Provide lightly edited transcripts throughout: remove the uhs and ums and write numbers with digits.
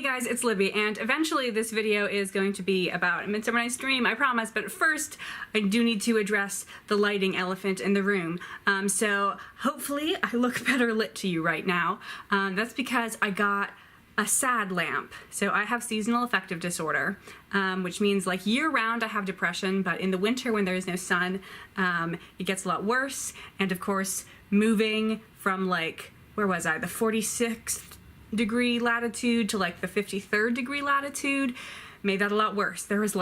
Hey guys, it's Libby, and eventually this video is going to be about Midsummer Night's Dream, I promise, but first I do need to address the lighting elephant in the room. So hopefully I look better lit to you right now. That's because I got a sad lamp. So I have seasonal affective disorder, which means like year-round I have depression, but in the winter when there is no sun, it gets a lot worse. And of course, moving from like, where was I, the 46th degree latitude to like the 53rd degree latitude made that a lot worse. There is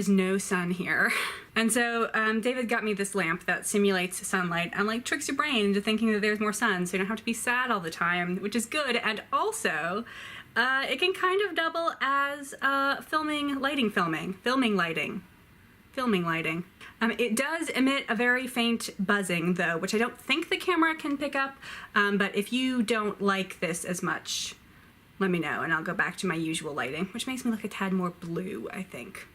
no sun here. And so David got me this lamp that simulates sunlight and like tricks your brain into thinking that there's more sun, so you don't have to be sad all the time, which is good. And also it can kind of double as filming lighting. It does emit a very faint buzzing though, which I don't think the camera can pick up, but if you don't like this as much, let me know and I'll go back to my usual lighting, which makes me look a tad more blue, I think.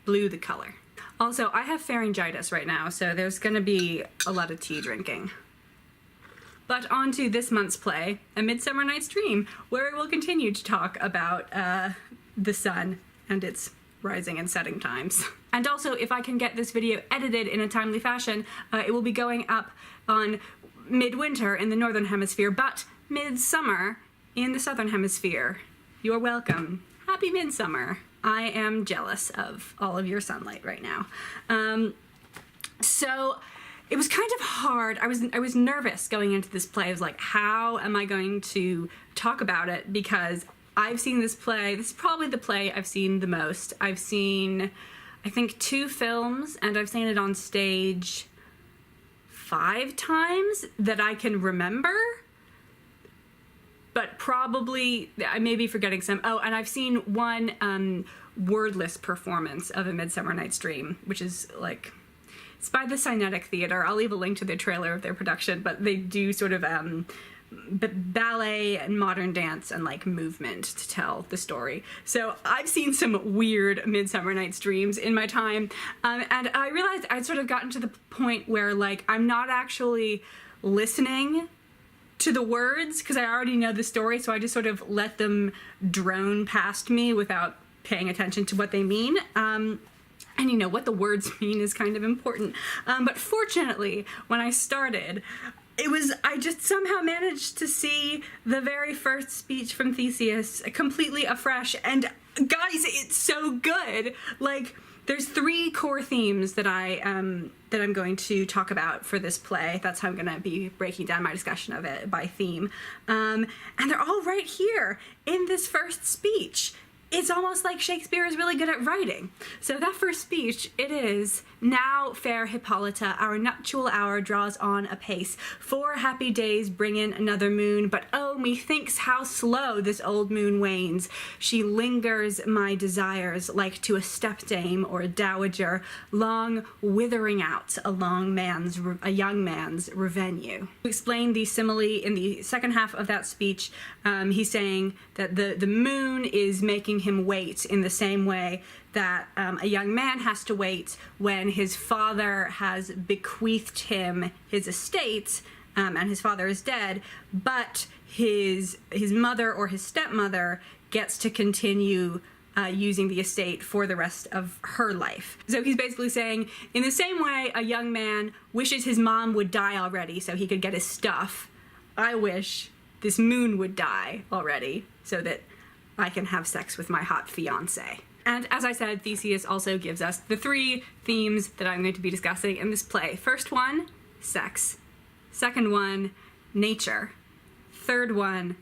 Blue the color. Also, I have pharyngitis right now, so there's gonna be a lot of tea drinking. But on to this month's play, A Midsummer Night's Dream, where we'll continue to talk about the sun and its rising and setting times. And also, if I can get this video edited in a timely fashion, it will be going up on midwinter in the northern hemisphere, but midsummer in the southern hemisphere. You're welcome. Happy midsummer. I am jealous of all of your sunlight right now. So it was kind of hard. I was nervous going into this play. I was like, how am I going to talk about it? Because I've seen this play. This is probably the play I've seen the most. I've seen, I think, 2 films, and I've seen it on stage 5 times that I can remember. But probably, I may be forgetting some. Oh, and I've seen one wordless performance of A Midsummer Night's Dream, which is like, it's by the Cynetic Theater. I'll leave a link to the trailer of their production, but they do sort of ballet and modern dance and like movement to tell the story. So I've seen some weird Midsummer Night's Dreams in my time, and I realized I'd sort of gotten to the point where like I'm not actually listening to the words because I already know the story, so I just sort of let them drone past me without paying attention to what they mean. And you know, what the words mean is kind of important. But fortunately, when I started, I just somehow managed to see the very first speech from Theseus completely afresh, and guys, it's so good. Like, there's 3 core themes that I'm going to talk about for this play. That's how I'm gonna be breaking down my discussion of it by theme. And they're all right here in this first speech. It's almost like Shakespeare is really good at writing. So that first speech, it is, "Now, fair Hippolyta, our nuptial hour draws on apace. 4 happy days bring in another moon, but oh, methinks how slow this old moon wanes. She lingers my desires like to a stepdame or a dowager, long withering out a young man's revenue." To explain the simile in the second half of that speech, he's saying that the moon is making him wait in the same way that a young man has to wait when his father has bequeathed him his estate, and his father is dead, but his mother or his stepmother gets to continue using the estate for the rest of her life. So he's basically saying, in the same way a young man wishes his mom would die already so he could get his stuff, I wish this moon would die already so that I can have sex with my hot fiancé. And as I said, Theseus also gives us the 3 themes that I'm going to be discussing in this play. First one, sex. Second one, nature. Third one,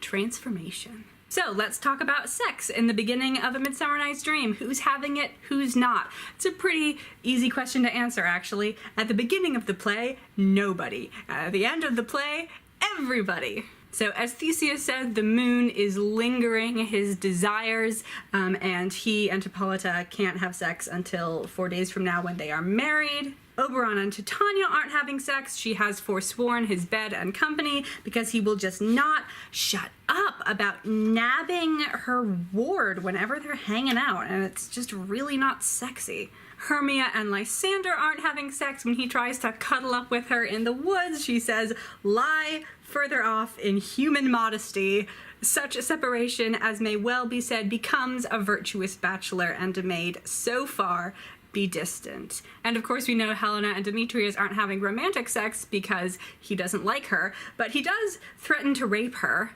transformation. So let's talk about sex in the beginning of A Midsummer Night's Dream. Who's having it, who's not? It's a pretty easy question to answer, actually. At the beginning of the play, nobody. At the end of the play, everybody. So as Theseus said, the moon is lingering his desires, and he and Hippolyta can't have sex until 4 days from now when they are married. Oberon and Titania aren't having sex. She has forsworn his bed and company because he will just not shut up about nabbing her ward whenever they're hanging out, and it's just really not sexy. Hermia and Lysander aren't having sex. When he tries to cuddle up with her in the woods, she says, "Lie further off in human modesty." Such a separation, as may well be said, becomes a virtuous bachelor and a maid so far be distant. And of course we know Helena and Demetrius aren't having romantic sex because he doesn't like her, but he does threaten to rape her.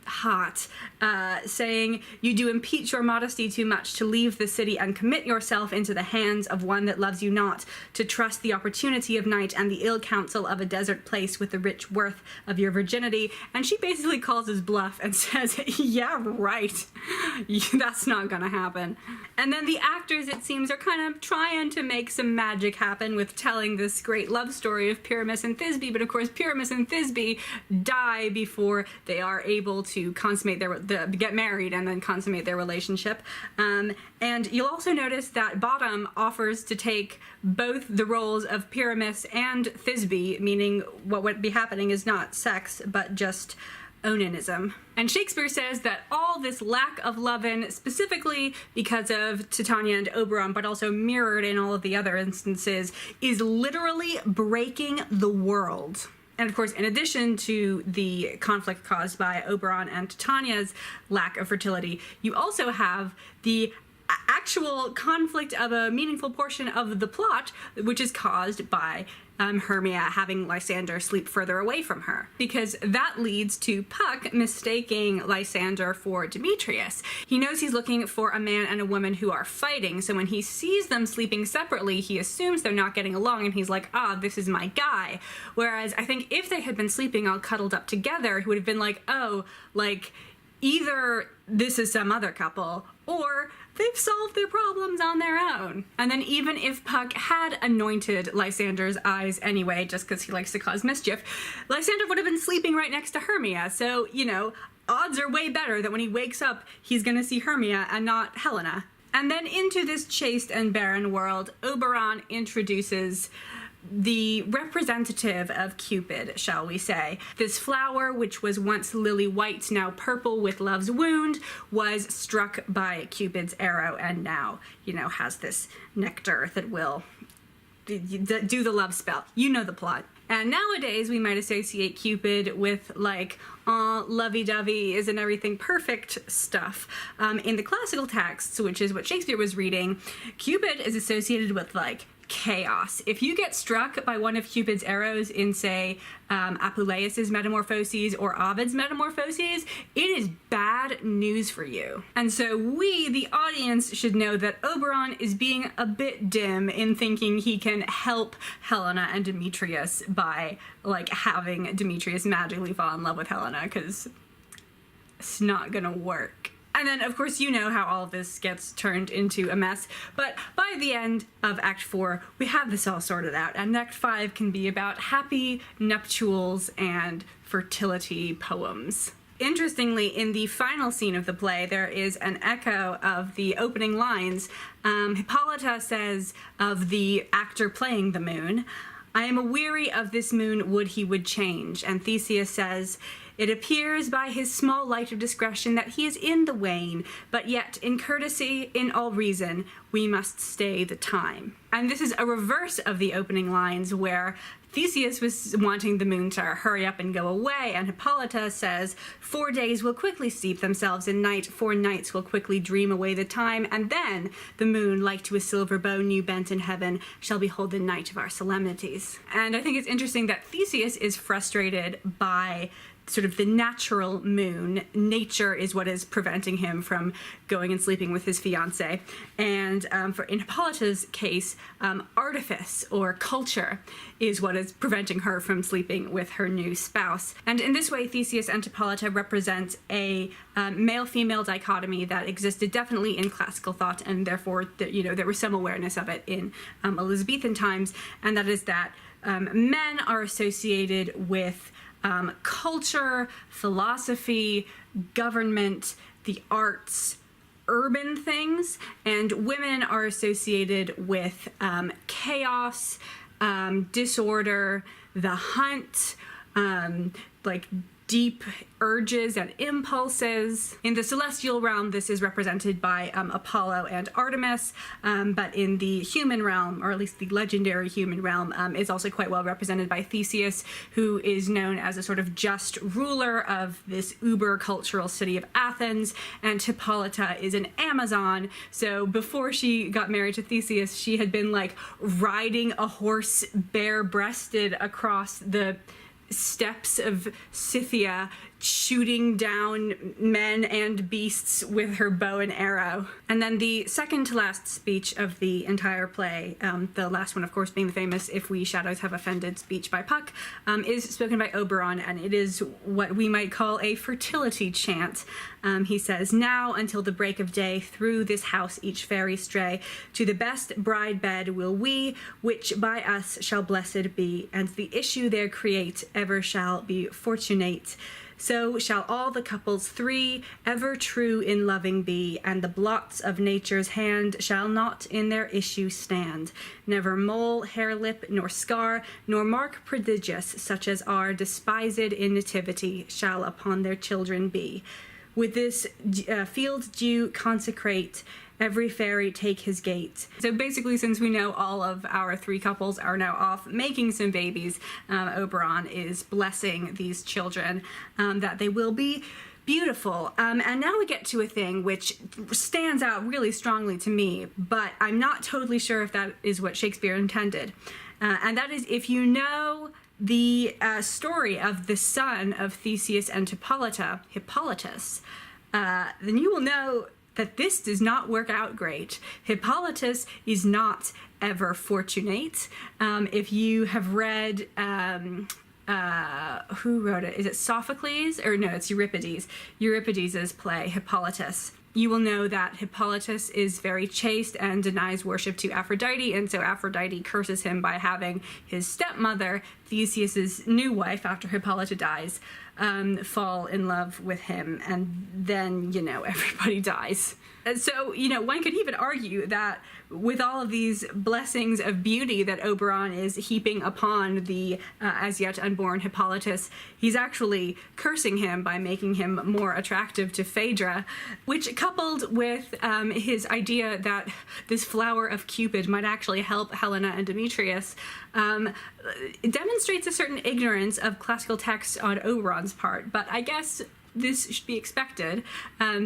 Hot, saying, "You do impeach your modesty too much to leave the city and commit yourself into the hands of one that loves you not, to trust the opportunity of night and the ill counsel of a desert place with the rich worth of your virginity." And she basically calls his bluff and says, yeah, right, that's not gonna happen. And then the actors, it seems, are kind of trying to make some magic happen with telling this great love story of Pyramus and Thisbe, but of course Pyramus and Thisbe die before they are able to consummate get married and then consummate their relationship. And you'll also notice that Bottom offers to take both the roles of Pyramus and Thisbe, meaning what would be happening is not sex, but just onanism. And Shakespeare says that all this lack of lovin', specifically because of Titania and Oberon, but also mirrored in all of the other instances, is literally breaking the world. And of course, in addition to the conflict caused by Oberon and Titania's lack of fertility, you also have the actual conflict of a meaningful portion of the plot, which is caused by Hermia having Lysander sleep further away from her, because that leads to Puck mistaking Lysander for Demetrius. He knows he's looking for a man and a woman who are fighting, so when he sees them sleeping separately, he assumes they're not getting along, and he's like, this is my guy. Whereas I think if they had been sleeping all cuddled up together, he would have been like, either this is some other couple, or they've solved their problems on their own. And then even if Puck had anointed Lysander's eyes anyway, just because he likes to cause mischief, Lysander would have been sleeping right next to Hermia. So, odds are way better that when he wakes up, he's gonna see Hermia and not Helena. And then into this chaste and barren world, Oberon introduces the representative of Cupid, shall we say. This flower, which was once lily white, now purple with love's wound, was struck by Cupid's arrow and now, has this nectar that will do the love spell. You know the plot. And nowadays we might associate Cupid with lovey-dovey, isn't everything perfect stuff. In the classical texts, which is what Shakespeare was reading, Cupid is associated with chaos. If you get struck by one of Cupid's arrows in, say, Apuleius's Metamorphoses or Ovid's Metamorphoses, it is bad news for you. And so we, the audience, should know that Oberon is being a bit dim in thinking he can help Helena and Demetrius by, having Demetrius magically fall in love with Helena, because it's not gonna work. And then, of course, you know how all of this gets turned into a mess. But by the end of Act 4, we have this all sorted out. And Act 5 can be about happy nuptials and fertility poems. Interestingly, in the final scene of the play, there is an echo of the opening lines. Hippolyta says of the actor playing the moon, "I am aweary of this moon, would he would change." And Theseus says, "It appears by his small light of discretion that he is in the wane, but yet in courtesy, in all reason, we must stay the time." And this is a reverse of the opening lines where Theseus was wanting the moon to hurry up and go away, and Hippolyta says, "4 days will quickly steep themselves in night, 4 nights will quickly dream away the time, and then the moon, like to a silver bow new bent in heaven, shall behold the night of our solemnities." And I think it's interesting that Theseus is frustrated by sort of the natural moon. Nature is what is preventing him from going and sleeping with his fiancée. And in Hippolyta's case, artifice or culture is what is preventing her from sleeping with her new spouse. And in this way, Theseus and Hippolyta represent a male-female dichotomy that existed definitely in classical thought, and therefore, there was some awareness of it in Elizabethan times, and that is that men are associated with culture, philosophy, government, the arts, urban things, and women are associated with chaos, disorder, the hunt, deep urges and impulses. In the celestial realm, this is represented by Apollo and Artemis, but in the human realm, or at least the legendary human realm, is also quite well represented by Theseus, who is known as a sort of just ruler of this uber cultural city of Athens, and Hippolyta is an Amazon. So before she got married to Theseus, she had been like riding a horse bare-breasted across the steppes of Scythia, shooting down men and beasts with her bow and arrow. And then the second to last speech of the entire play, the last one of course being the famous "If We Shadows Have Offended" speech by Puck, is spoken by Oberon, and it is what we might call a fertility chant. He says, "Now until the break of day, through this house each fairy stray, to the best bride bed will we, which by us shall blessed be, and the issue there create ever shall be fortunate. So shall all the couples three ever true in loving be, and the blots of nature's hand shall not in their issue stand. Never mole, hair lip, nor scar, nor mark prodigious, such as are despised in nativity, shall upon their children be. With this field dew consecrate, every fairy take his gate." So basically, since we know all of our three couples are now off making some babies, Oberon is blessing these children, that they will be beautiful. And now we get to a thing which stands out really strongly to me, but I'm not totally sure if that is what Shakespeare intended. And that is, if you know the story of the son of Theseus and Hippolyta, Hippolytus, then you will know that this does not work out great. Hippolytus is not ever fortunate. If you have read, who wrote it? Is it Sophocles? Or no, it's Euripides. Euripides' play, Hippolytus. You will know that Hippolytus is very chaste and denies worship to Aphrodite, and so Aphrodite curses him by having his stepmother, Theseus's new wife after Hippolyta dies, fall in love with him, and then, everybody dies. And so, one could even argue that with all of these blessings of beauty that Oberon is heaping upon the as yet unborn Hippolytus, he's actually cursing him by making him more attractive to Phaedra, which, coupled with his idea that this flower of Cupid might actually help Helena and Demetrius, demonstrates a certain ignorance of classical texts on Oberon's part. But I guess this should be expected,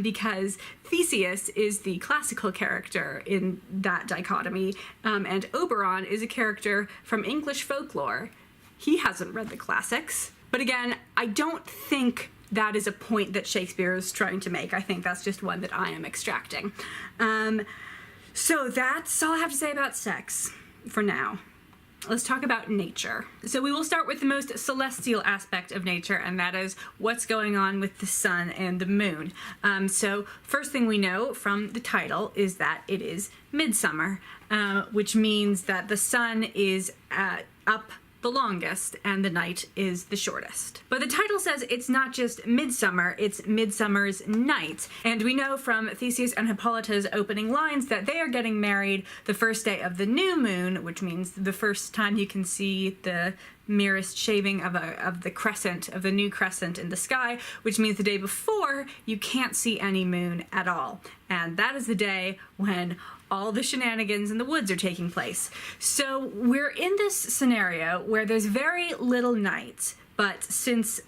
because Theseus is the classical character in that dichotomy, and Oberon is a character from English folklore. He hasn't read the classics. But again, I don't think that is a point that Shakespeare is trying to make. I think that's just one that I am extracting. So that's all I have to say about sex for now. Let's talk about nature. So we will start with the most celestial aspect of nature, and that is what's going on with the sun and the moon. So first thing we know from the title is that it is midsummer, which means that the sun is up the longest and the night is the shortest. But the title says it's not just midsummer, it's midsummer's night. And we know from Theseus and Hippolyta's opening lines that they are getting married the first day of the new moon, which means the first time you can see the merest shaving of the crescent, of the new crescent in the sky, which means the day before you can't see any moon at all. And that is the day when all the shenanigans in the woods are taking place. So we're in this scenario where there's very little night, but since,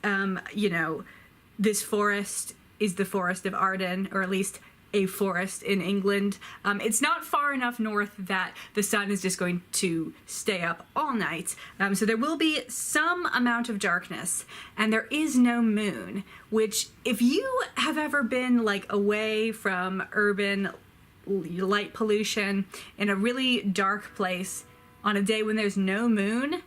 this forest is the Forest of Arden, or at least a forest in England, it's not far enough north that the sun is just going to stay up all night. So there will be some amount of darkness, and there is no moon, which, if you have ever been away from urban light pollution in a really dark place on a day when there's no moon,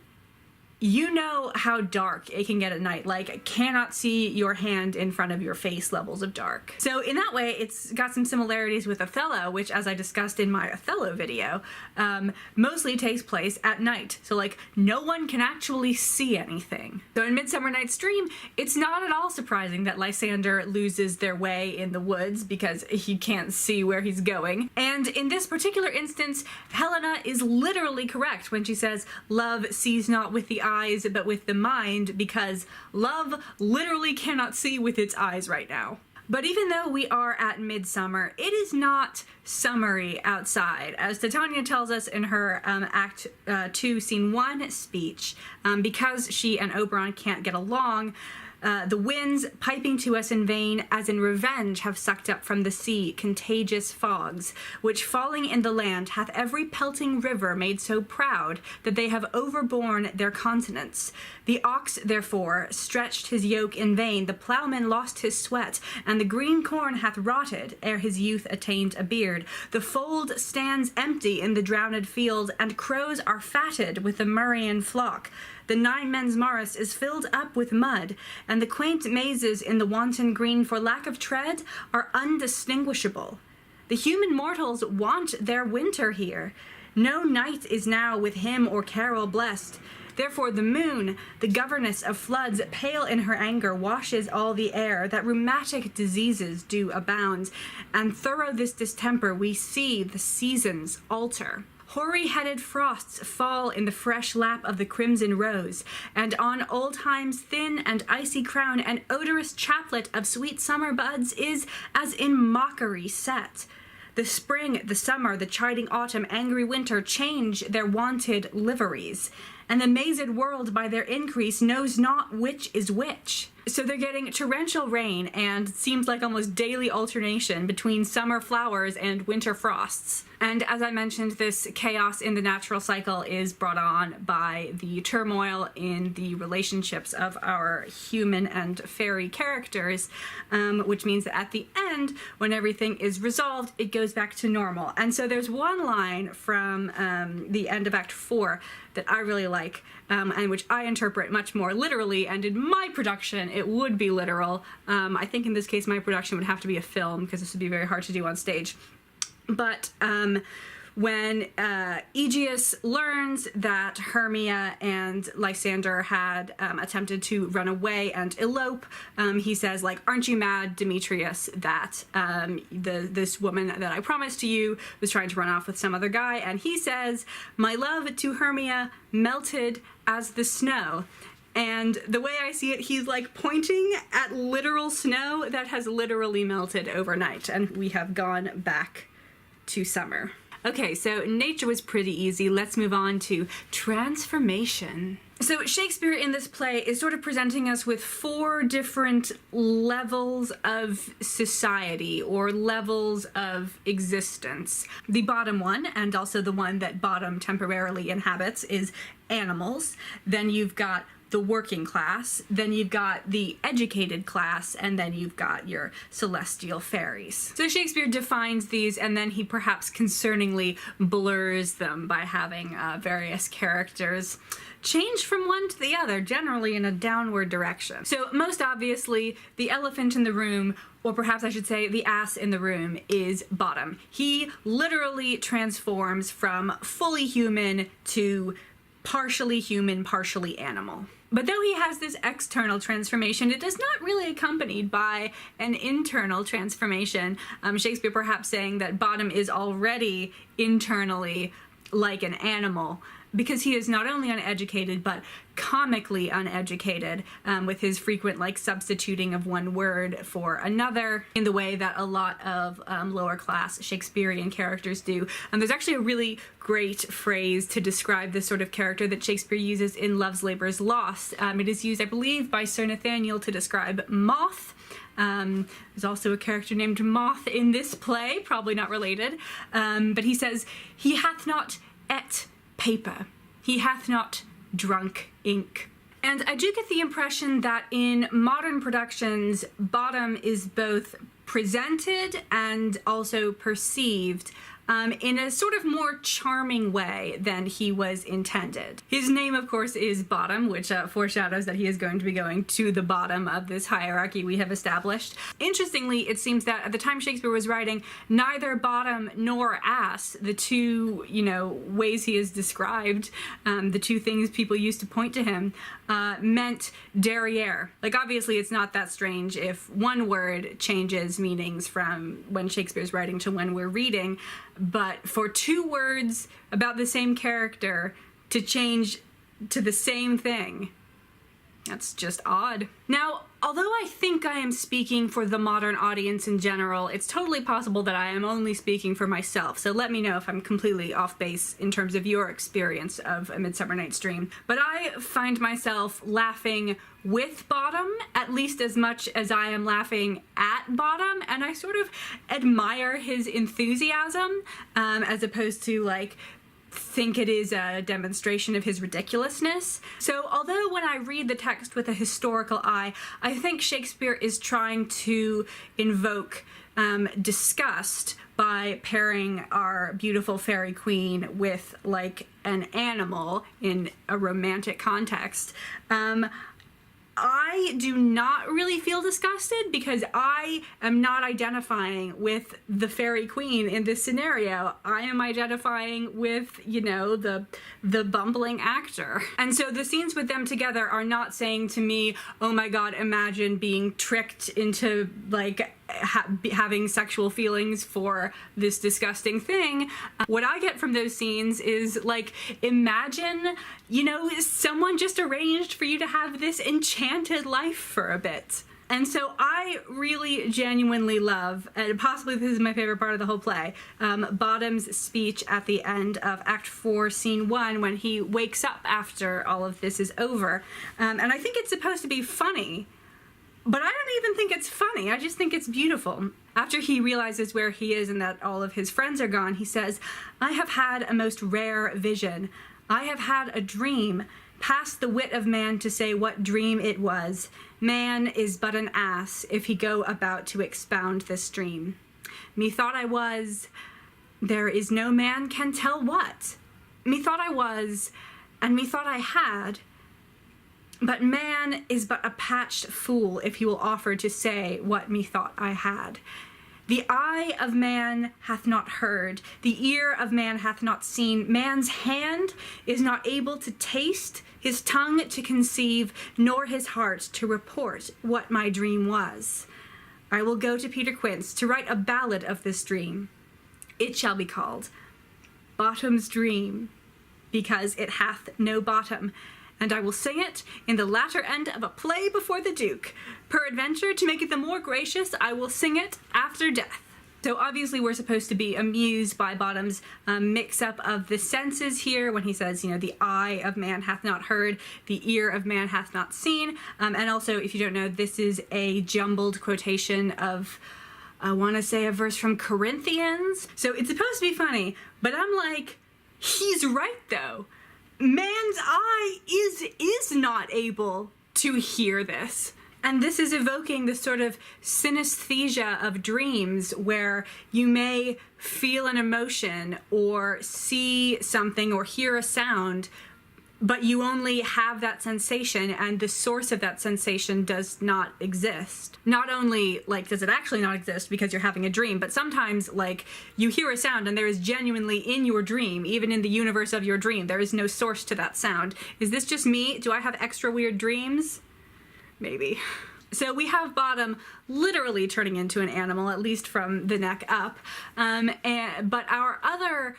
you know how dark it can get at night. Cannot see your hand in front of your face levels of dark. So in that way, it's got some similarities with Othello, which, as I discussed in my Othello video, mostly takes place at night. So no one can actually see anything. So in Midsummer Night's Dream, it's not at all surprising that Lysander loses their way in the woods because he can't see where he's going. And in this particular instance, Helena is literally correct when she says, "Love sees not with the eye, eyes, but with the mind, because love literally cannot see with its eyes right now. But even though we are at midsummer, it is not summery outside. As Titania tells us in her Act 2, Scene 1 speech, because she and Oberon can't get along, the winds piping to us in vain, as in revenge, have sucked up from the sea contagious fogs, which falling in the land hath every pelting river made so proud that they have overborne their continents. The ox, therefore, stretched his yoke in vain, the ploughman lost his sweat, and the green corn hath rotted ere his youth attained a beard. The fold stands empty in the drowned field, and crows are fatted with the Murrian flock. The 9 men's Morris is filled up with mud, and the quaint mazes in the wanton green for lack of tread are undistinguishable. The human mortals want their winter here. No night is now with hymn or carol blessed. Therefore the moon, the governess of floods, pale in her anger, washes all the air, that rheumatic diseases do abound, and thorough this distemper we see the seasons alter. Hoary-headed frosts fall in the fresh lap of the crimson rose, and on old time's thin and icy crown an odorous chaplet of sweet summer buds is as in mockery set. The spring, the summer, the chiding autumn, angry winter change their wonted liveries, and the mazed world by their increase knows not which is which. So they're getting torrential rain and it seems like almost daily alternation between summer flowers and winter frosts. And as I mentioned, this chaos in the natural cycle is brought on by the turmoil in the relationships of our human and fairy characters, which means that at the end, when everything is resolved, it goes back to normal. And so there's one line from the end of Act 4 that I really like, and which I interpret much more literally, and in my production it would be literal. I think in this case my production would have to be a film, because this would be very hard to do on stage. But when Aegeus learns that Hermia and Lysander had attempted to run away and elope, he says, like, aren't you mad, Demetrius, that this woman that I promised to you was trying to run off with some other guy? And he says, my love to Hermia melted as the snow. And the way I see it, he's like pointing at literal snow that has literally melted overnight, and we have gone back to summer. Okay, so nature was pretty easy. Let's move on to transformation. So Shakespeare in this play is sort of presenting us with 4 different levels of society, or levels of existence. The bottom one, and also the one that Bottom temporarily inhabits, is animals. Then you've got the working class, then you've got the educated class, and then you've got your celestial fairies. So Shakespeare defines these, and then he perhaps concerningly blurs them by having various characters change from one to the other, generally in a downward direction. So most obviously, the elephant in the room, or perhaps I should say the ass in the room, is Bottom. He literally transforms from fully human to partially human, partially animal. But though he has this external transformation, it is not really accompanied by an internal transformation. Shakespeare perhaps saying that Bottom is already internally like an animal, because he is not only uneducated, but comically uneducated, with his frequent substituting of one word for another in the way that a lot of lower class Shakespearean characters do. And there's actually a really great phrase to describe this sort of character that Shakespeare uses in Love's Labour's Lost. It is used, I believe, by Sir Nathaniel to describe Moth. There's also a character named Moth in this play, probably not related, but he says, he hath not et paper, he hath not drunk ink. And I do get the impression that in modern productions, Bottom is both presented and also perceived in a sort of more charming way than he was intended. His name, of course, is Bottom, which foreshadows that he is going to be going to the bottom of this hierarchy we have established. Interestingly, it seems that at the time Shakespeare was writing, neither Bottom nor Ass, the two, ways he is described, the two things people used to point to him, meant derriere. Obviously, it's not that strange if one word changes meanings from when Shakespeare's writing to when we're reading, but for 2 words about the same character to change to the same thing. That's just odd. Now, although I think I am speaking for the modern audience in general, it's totally possible that I am only speaking for myself, so let me know if I'm completely off base in terms of your experience of A Midsummer Night's Dream. But I find myself laughing with Bottom at least as much as I am laughing at Bottom, and I sort of admire his enthusiasm as opposed to, like, think it is a demonstration of his ridiculousness. So although when I read the text with a historical eye, I think Shakespeare is trying to invoke disgust by pairing our beautiful fairy queen with, like, an animal in a romantic context. I do not really feel disgusted because I am not identifying with the fairy queen in this scenario. I am identifying with, you know, the bumbling actor. And so the scenes with them together are not saying to me, oh my god, imagine being tricked into, like, having sexual feelings for this disgusting thing. What I get from those scenes is, like, imagine, you know, someone just arranged for you to have this enchanted life for a bit. And so I really genuinely love, and possibly this is my favorite part of the whole play, Bottom's speech at the end of Act 4, Scene 1, when he wakes up after all of this is over. And I think it's supposed to be funny, but I don't even think it's funny. I just think it's beautiful. After he realizes where he is and that all of his friends are gone, he says, I have had a most rare vision. I have had a dream, past the wit of man to say what dream it was. Man is but an ass if he go about to expound this dream. Methought I was, there is no man can tell what. Methought I was, and methought I had, but man is but a patched fool if he will offer to say what methought I had. The eye of man hath not heard, the ear of man hath not seen, man's hand is not able to taste, his tongue to conceive, nor his heart to report what my dream was. I will go to Peter Quince to write a ballad of this dream. It shall be called Bottom's Dream, because it hath no bottom, and I will sing it in the latter end of a play before the Duke. Peradventure, to make it the more gracious, I will sing it after death. So obviously we're supposed to be amused by Bottom's mix-up of the senses here when he says, you know, the eye of man hath not heard, the ear of man hath not seen. And also, if you don't know, this is a jumbled quotation of, I want to say, a verse from Corinthians. So it's supposed to be funny, but I'm like, he's right though. Man's eye is not able to hear this. And this is evoking this sort of synesthesia of dreams where you may feel an emotion or see something or hear a sound, but you only have that sensation and the source of that sensation does not exist. Not only, like, does it actually not exist because you're having a dream, but sometimes, like, you hear a sound and there is genuinely in your dream, even in the universe of your dream, there is no source to that sound. Is this just me? Do I have extra weird dreams? Maybe. So we have Bottom literally turning into an animal, at least from the neck up. But our other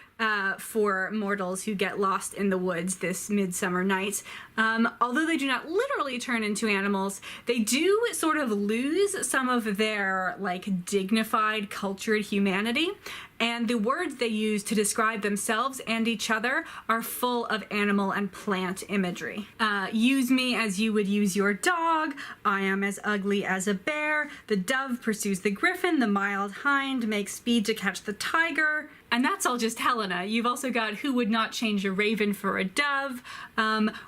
four mortals who get lost in the woods this midsummer night, although they do not literally turn into animals, they do sort of lose some of their, like, dignified, cultured humanity. And the words they use to describe themselves and each other are full of animal and plant imagery. Use me as you would use your dog. I am as ugly as a bear. The dove pursues the griffin. The mild hind makes speed to catch the tiger. And that's all just Helena. You've also got who would not change a raven for a dove.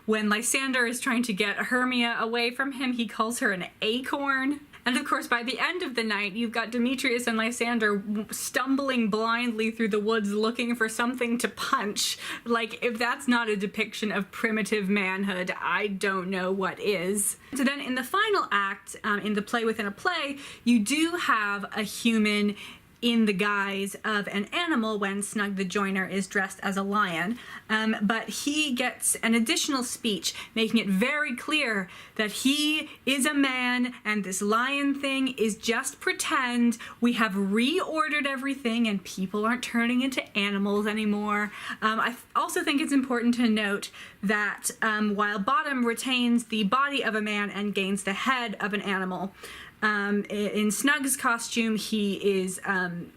When Lysander is trying to get Hermia away from him, he calls her an acorn. And of course, by the end of the night, you've got Demetrius and Lysander stumbling blindly through the woods looking for something to punch. Like, if that's not a depiction of primitive manhood, I don't know what is. So then in the final act, in the play within a play, you do have a human in the guise of an animal when Snug the Joiner is dressed as a lion. But he gets an additional speech making it very clear that he is a man and this lion thing is just pretend. We have reordered everything and people aren't turning into animals anymore. I also think it's important to note that while Bottom retains the body of a man and gains the head of an animal, in Snug's costume, he is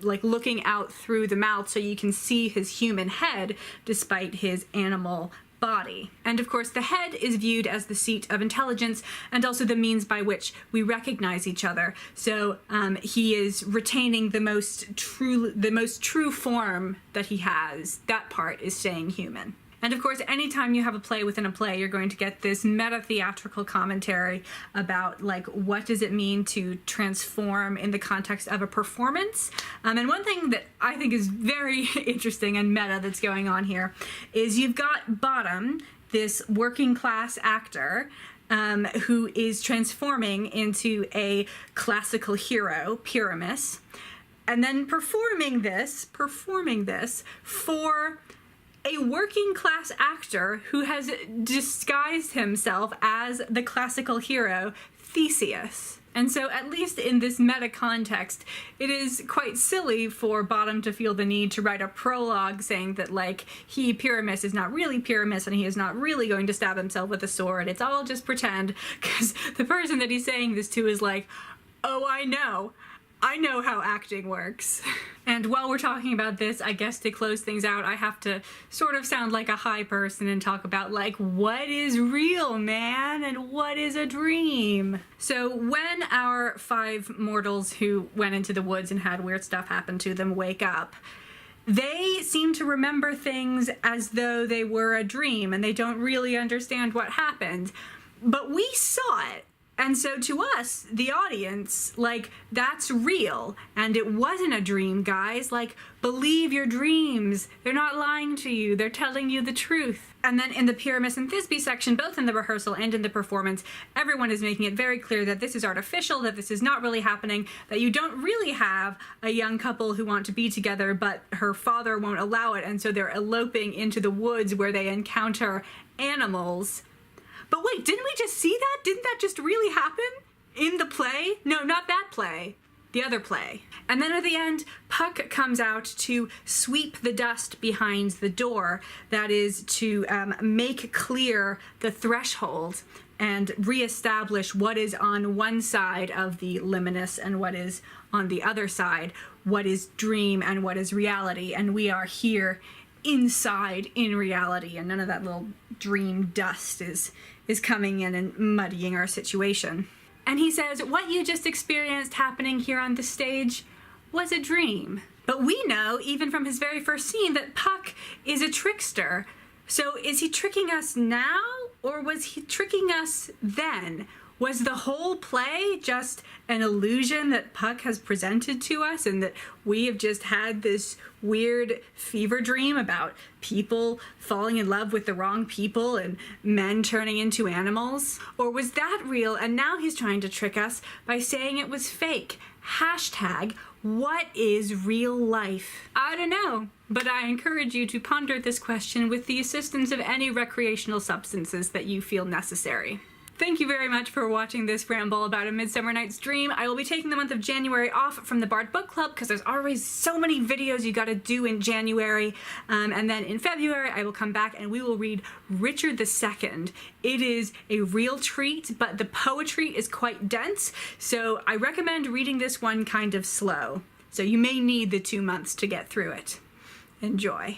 like looking out through the mouth so you can see his human head despite his animal body. And of course, the head is viewed as the seat of intelligence and also the means by which we recognize each other. So he is retaining the most true form that he has. That part is staying human. And of course, anytime you have a play within a play, you're going to get this meta-theatrical commentary about, like, what does it mean to transform in the context of a performance. And one thing that I think is very interesting and meta that's going on here is you've got Bottom, this working class actor, who is transforming into a classical hero, Pyramus, and then performing this for a working class actor who has disguised himself as the classical hero Theseus. And so, at least in this meta context, it is quite silly for Bottom to feel the need to write a prologue saying that, like, Pyramus, is not really Pyramus and he is not really going to stab himself with a sword. It's all just pretend, because the person that he's saying this to is like, oh, I know how acting works. And while we're talking about this, I guess to close things out, I have to sort of sound like a high person and talk about, like, what is real, man, and what is a dream? So when our 5 mortals who went into the woods and had weird stuff happen to them wake up, they seem to remember things as though they were a dream, and they don't really understand what happened. But we saw it. And so to us, the audience, like, that's real. And it wasn't a dream, guys. Like, believe your dreams. They're not lying to you. They're telling you the truth. And then in the Pyramus and Thisbe section, both in the rehearsal and in the performance, everyone is making it very clear that this is artificial, that this is not really happening, that you don't really have a young couple who want to be together, but her father won't allow it. And so they're eloping into the woods where they encounter animals. But wait, didn't we just see that? Didn't that just really happen in the play? No, not that play. The other play. And then at the end, Puck comes out to sweep the dust behind the door. That is to make clear the threshold and reestablish what is on one side of the liminus and what is on the other side, what is dream and what is reality. And we are here inside in reality, and none of that little dream dust is coming in and muddying our situation. And he says, what you just experienced happening here on the stage was a dream. But we know, even from his very first scene, that Puck is a trickster. So is he tricking us now, or was he tricking us then? Was the whole play just an illusion that Puck has presented to us, and that we have just had this weird fever dream about people falling in love with the wrong people and men turning into animals? Or was that real, and now he's trying to trick us by saying it was fake? Hashtag, what is real life? I don't know, but I encourage you to ponder this question with the assistance of any recreational substances that you feel necessary. Thank you very much for watching this ramble about A Midsummer Night's Dream. I will be taking the month of January off from the Bard Book Club because there's always so many videos you gotta do in January. And then in February, I will come back and we will read Richard II. It is a real treat, but the poetry is quite dense, so I recommend reading this one kind of slow. So you may need the 2 months to get through it. Enjoy.